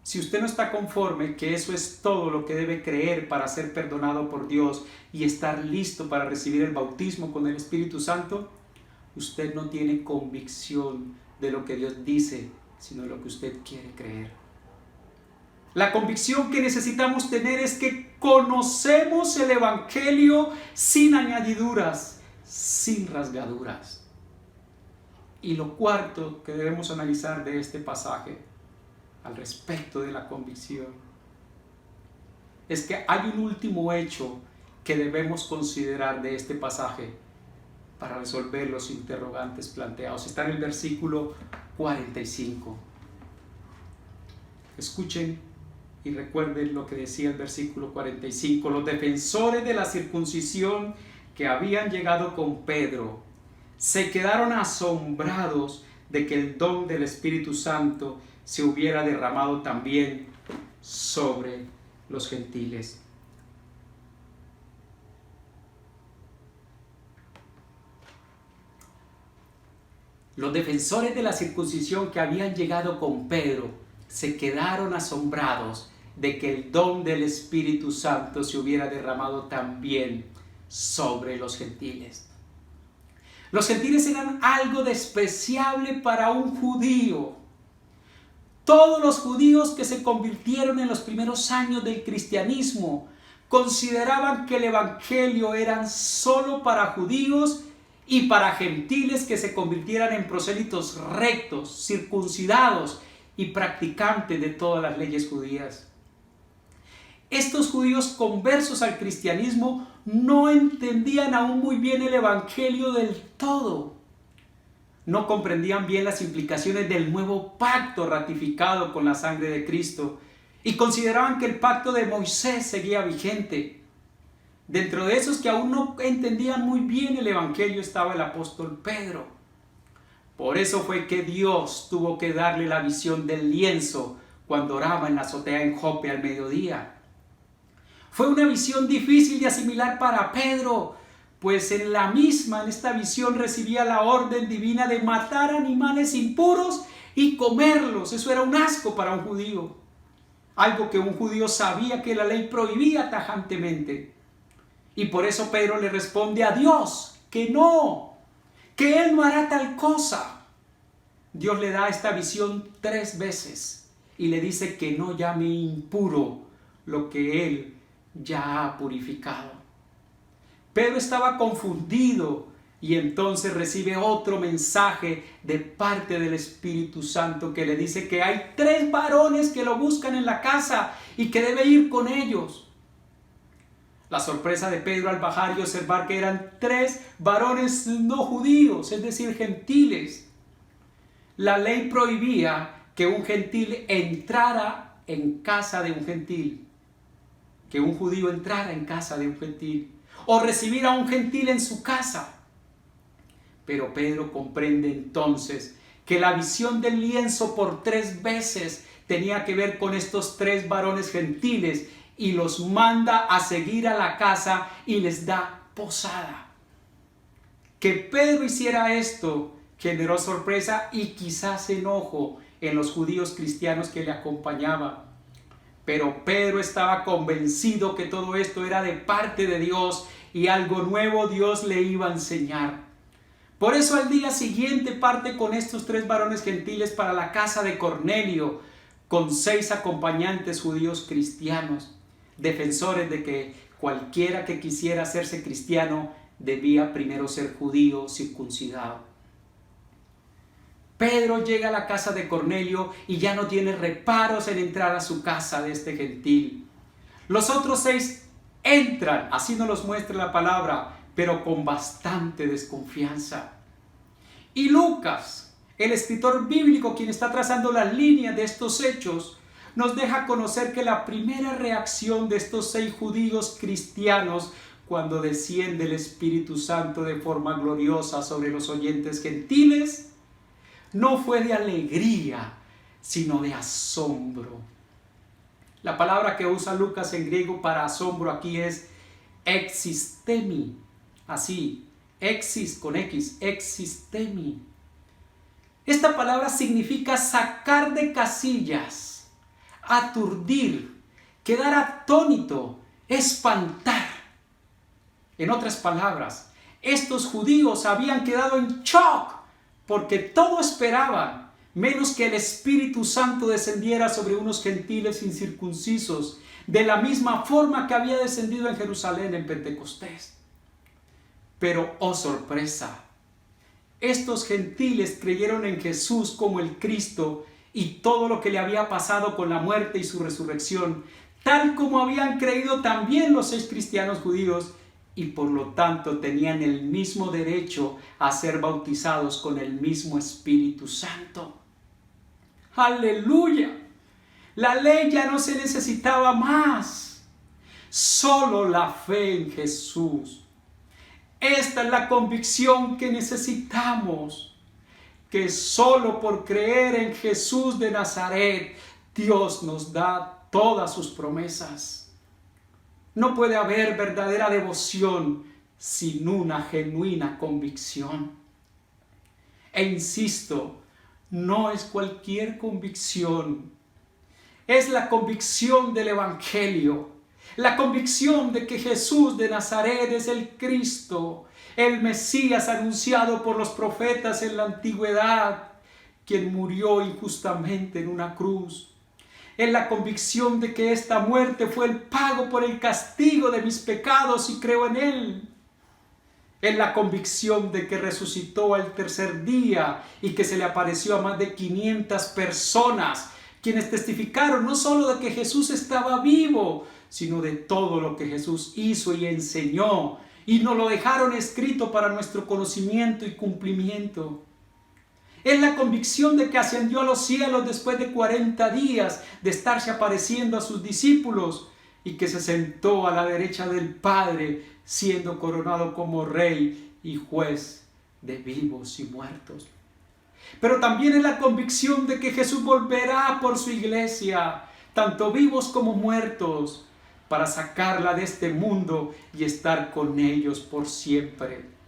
Si usted no está conforme que eso es todo lo que debe creer para ser perdonado por Dios y estar listo para recibir el bautismo con el Espíritu Santo, usted no tiene convicción de lo que Dios dice, sino lo que usted quiere creer. La convicción que necesitamos tener es que conocemos el Evangelio sin añadiduras, sin rasgaduras. Y lo cuarto que debemos analizar de este pasaje al respecto de la convicción es que hay un último hecho que debemos considerar de este pasaje para resolver los interrogantes planteados. Está en el versículo 45. Escuchen y recuerden lo que decía el versículo 45. Los defensores de la circuncisión que habían llegado con Pedro se quedaron asombrados de que el don del Espíritu Santo se hubiera derramado también sobre los gentiles. Los defensores de la circuncisión que habían llegado con Pedro se quedaron asombrados de que el don del Espíritu Santo se hubiera derramado también sobre los gentiles. Los gentiles eran algo despreciable para un judío. Todos los judíos que se convirtieron en los primeros años del cristianismo consideraban que el evangelio era solo para judíos y para gentiles que se convirtieran en prosélitos rectos, circuncidados y practicantes de todas las leyes judías. Estos judíos conversos al cristianismo no entendían aún muy bien el evangelio del todo. No comprendían bien las implicaciones del nuevo pacto ratificado con la sangre de Cristo y consideraban que el pacto de Moisés seguía vigente. Dentro de esos que aún no entendían muy bien el evangelio estaba el apóstol Pedro. Por eso fue que Dios tuvo que darle la visión del lienzo cuando oraba en la azotea en Jope al mediodía. Fue una visión difícil de asimilar para Pedro, pues en esta visión recibía la orden divina de matar animales impuros y comerlos. Eso era un asco para un judío, algo que un judío sabía que la ley prohibía tajantemente. Y por eso Pedro le responde a Dios que no, que él no hará tal cosa. Dios le da esta visión 3 veces y le dice que no llame impuro lo que él ya ha purificado. Pedro estaba confundido y entonces recibe otro mensaje de parte del Espíritu Santo que le dice que hay 3 varones que lo buscan en la casa y que debe ir con ellos. La sorpresa de Pedro al bajar y observar que eran 3 varones no judíos, es decir, gentiles. La ley prohibía que un gentil entrara en casa de un gentil, que un judío entrara en casa de un gentil, o recibir a un gentil en su casa. Pero Pedro comprende entonces que la visión del lienzo por 3 veces tenía que ver con estos 3 varones gentiles y los manda a seguir a la casa y les da posada. Que Pedro hiciera esto generó sorpresa y quizás enojo en los judíos cristianos que le acompañaban. Pero Pedro estaba convencido que todo esto era de parte de Dios y algo nuevo Dios le iba a enseñar. Por eso al día siguiente parte con estos 3 varones gentiles para la casa de Cornelio, con 6 acompañantes judíos cristianos, defensores de que cualquiera que quisiera hacerse cristiano debía primero ser judío circuncidado. Pedro llega a la casa de Cornelio y ya no tiene reparos en entrar a su casa de este gentil. Los otros 6 entran, así nos los muestra la palabra, pero con bastante desconfianza. Y Lucas, el escritor bíblico, quien está trazando las líneas de estos hechos, nos deja conocer que la primera reacción de estos 6 judíos cristianos cuando desciende el Espíritu Santo de forma gloriosa sobre los oyentes gentiles no fue de alegría, sino de asombro. La palabra que usa Lucas en griego para asombro aquí es existemi, así, exis con X, existemi. Esta palabra significa sacar de casillas, aturdir, quedar atónito, espantar. En otras palabras, estos judíos habían quedado en shock porque todo esperaban, menos que el Espíritu Santo descendiera sobre unos gentiles incircuncisos, de la misma forma que había descendido en Jerusalén en Pentecostés. Pero, oh sorpresa, estos gentiles creyeron en Jesús como el Cristo y todo lo que le había pasado con la muerte y su resurrección, tal como habían creído también los 6 cristianos judíos, y por lo tanto tenían el mismo derecho a ser bautizados con el mismo Espíritu Santo. ¡Aleluya! La ley ya no se necesitaba más, solo la fe en Jesús. Esta es la convicción que necesitamos, que solo por creer en Jesús de Nazaret, Dios nos da todas sus promesas. No puede haber verdadera devoción sin una genuina convicción. E insisto, no es cualquier convicción, es la convicción del Evangelio, la convicción de que Jesús de Nazaret es el Cristo, el Mesías anunciado por los profetas en la antigüedad, quien murió injustamente en una cruz. Es la convicción de que esta muerte fue el pago por el castigo de mis pecados y creo en Él. Es la convicción de que resucitó al tercer día y que se le apareció a más de 500 personas, quienes testificaron no solo de que Jesús estaba vivo, sino de todo lo que Jesús hizo y enseñó, y nos lo dejaron escrito para nuestro conocimiento y cumplimiento. Es la convicción de que ascendió a los cielos después de 40 días de estarse apareciendo a sus discípulos y que se sentó a la derecha del Padre, siendo coronado como Rey y Juez de vivos y muertos. Pero también es la convicción de que Jesús volverá por su iglesia, tanto vivos como muertos, para sacarla de este mundo y estar con ellos por siempre.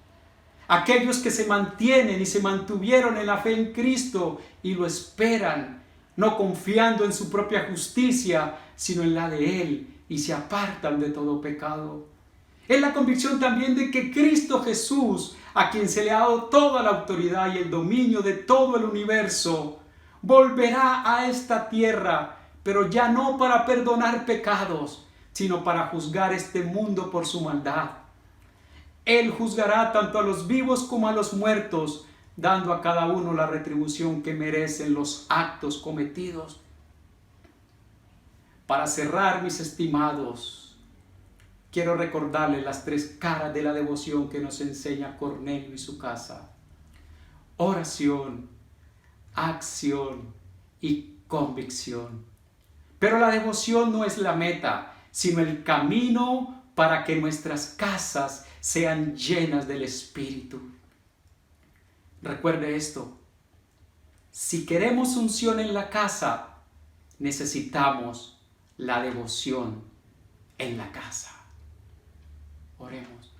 Aquellos que se mantienen y se mantuvieron en la fe en Cristo y lo esperan, no confiando en su propia justicia, sino en la de Él, y se apartan de todo pecado. Es la convicción también de que Cristo Jesús, a quien se le ha dado toda la autoridad y el dominio de todo el universo, volverá a esta tierra, pero ya no para perdonar pecados, sino para juzgar este mundo por su maldad. Él juzgará tanto a los vivos como a los muertos, dando a cada uno la retribución que merecen los actos cometidos. Para cerrar, mis estimados, quiero recordarles las 3 caras de la devoción que nos enseña Cornelio y su casa: oración, acción y convicción. Pero la devoción no es la meta, sino el camino para que nuestras casas sean llenas del Espíritu. Recuerde esto: si queremos unción en la casa, necesitamos la devoción en la casa. Oremos.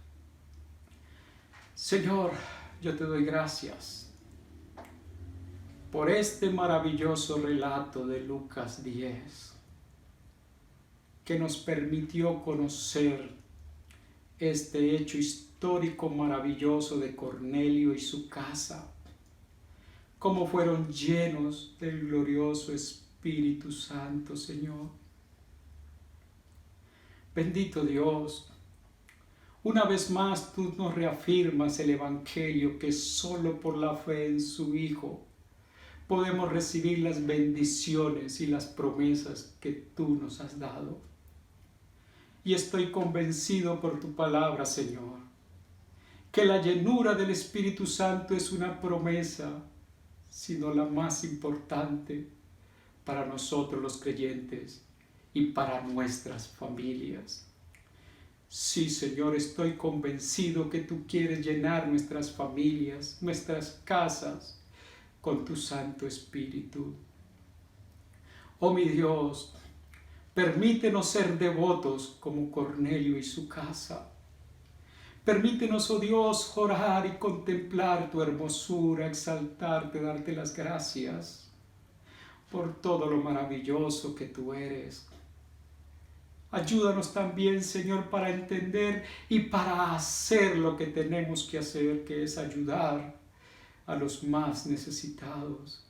Señor, yo te doy gracias por este maravilloso relato de Lucas 10, que nos permitió conocer este hecho histórico maravilloso de Cornelio y su casa, cómo fueron llenos del glorioso Espíritu Santo, Señor. Bendito Dios, una vez más tú nos reafirmas el Evangelio, que solo por la fe en su Hijo podemos recibir las bendiciones y las promesas que tú nos has dado. Y estoy convencido por tu palabra, Señor, que la llenura del Espíritu Santo es una promesa, sino la más importante para nosotros los creyentes y para nuestras familias. Sí, Señor, estoy convencido que tú quieres llenar nuestras familias, nuestras casas, con tu Santo Espíritu. Oh mi Dios, permítenos ser devotos como Cornelio y su casa. Permítenos, oh Dios, orar y contemplar tu hermosura, exaltarte, darte las gracias por todo lo maravilloso que tú eres. Ayúdanos también, Señor, para entender y para hacer lo que tenemos que hacer, que es ayudar a los más necesitados,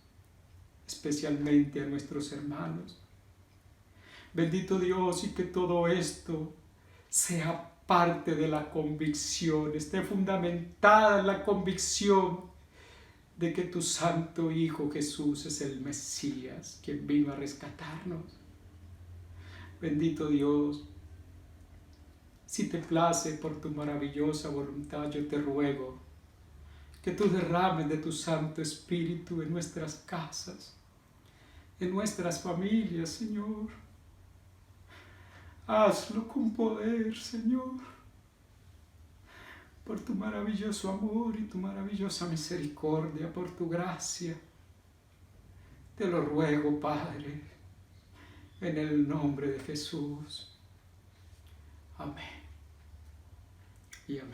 especialmente a nuestros hermanos. Bendito Dios, y que todo esto sea parte de la convicción, esté fundamentada en la convicción de que tu Santo Hijo Jesús es el Mesías, quien vino a rescatarnos. Bendito Dios, Si te place por tu maravillosa voluntad, yo te ruego que tú derrames de tu Santo Espíritu en nuestras casas, en nuestras familias, Señor. Hazlo con poder, Señor, por tu maravilloso amor y tu maravillosa misericordia, por tu gracia. Te lo ruego, Padre, en el nombre de Jesús. Amén. Y amén.